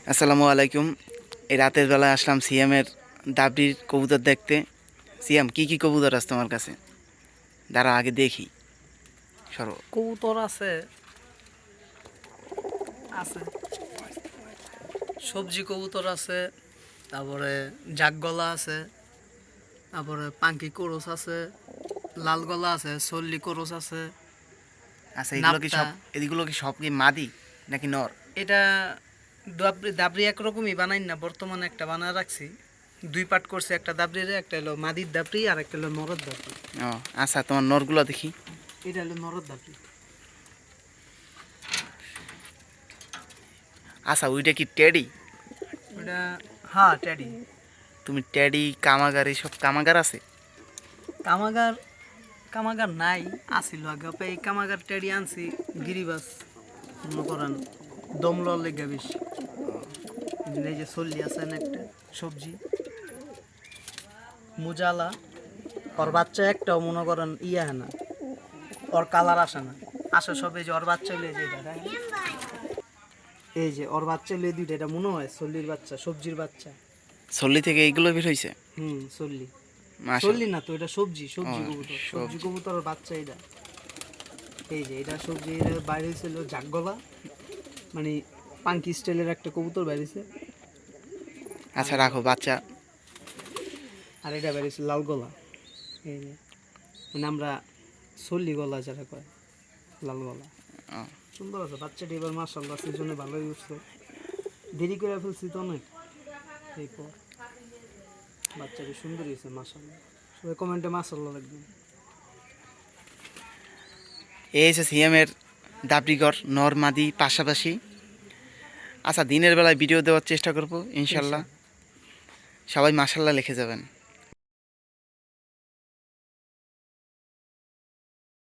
আসসালামু আলাইকুম। এই রাতের বেলায় আসলাম সিএমের দাবড়ির কবুতর দেখতে। সিএম কি কি কবুতর আছে তোমার কাছে? দাঁড়া আগে দেখি। সরো। কবুতর আছে আছে সবজি কবুতর আছে, তারপরে জাগগলা আছে, তারপরে পাঙ্কি কোরস আছে, লাল গলা আছে, সল্লি কোরস আছে, আচ্ছা নাপতা। এগুলো কি সব কি মাদি নাকি নর? এটা দাবরি একরকমই বানাই না, বর্তমানে একটা বানায় রাখছি। দুই পার্ট করছে, একটা দাবরিরে, একটা হলো মাদির দাবরি আর একটা হলো নরদ দাবরি। ও আচ্ছা, তোমার নরগুলো দেখি। এটা হলো নরদ দাবরি। আচ্ছা, ওইটা কি টেডি? ওটা হ্যাঁ ট্যাডি। তুমি টেডি কামাগার এইসব কামাগার আছে? কামাগার কামাগার নাই, আসিল আগে। এই কামাগার ট্যাডি আনছি গিরিবাস মনে করেন দমলর লেগে বেশি। এই যে চল্লি আছে না একটা সবজি মুজালা, ওর বাচ্চা একটাও মনে করেন ইয়া হয় না, ওর কালার আসে না। আসে সব এই যে ওর বাচ্চা হলে যে এটা এই যে ওর বাচ্চা হলে দুইটা, এটা মনে হয় চল্লির বাচ্চা, সবজির বাচ্চা। চল্লি থেকে এইগুলো বের হয়েছে? চল্লি। মাশাআল্লাহ। চল্লি না তো, এটা সবজি ও, কবুতর, সবজি সবজি। কবুতরের বাচ্চা এটা। এই যে এটা সবজি, এটা বাইরে ছিল জাগগলা, মানে পাঙ্কি স্টাইলের একটা কবুতর বেরিয়েছে। আচ্ছা রাখো বাচ্চা। আর এটা বেরিয়েছে লাল গলা। এই যে মানে আমরা চল্লি গলা যারা কয়, লাল গলা। ও, সুন্দর আছে বাচ্চাটি, এবার মাশাআল্লাহ সিজনে ভালোই উঠছে। দেরি করে ফেলছি তো অনেক, এরপর বাচ্চাটি সুন্দর হয়েছে মাশাআল্লাহ। সবাই কমেন্টে মাশাআল্লাহ লিখবেন। এই হচ্ছে সিএমের দাবড়িগড় নর মাদি পাশাপাশি। আচ্ছা, দিনের বেলায় ভিডিও দেওয়ার চেষ্টা করবো ইনশাল্লাহ। সবাই মাশাল্লাহ লিখে যাবেন।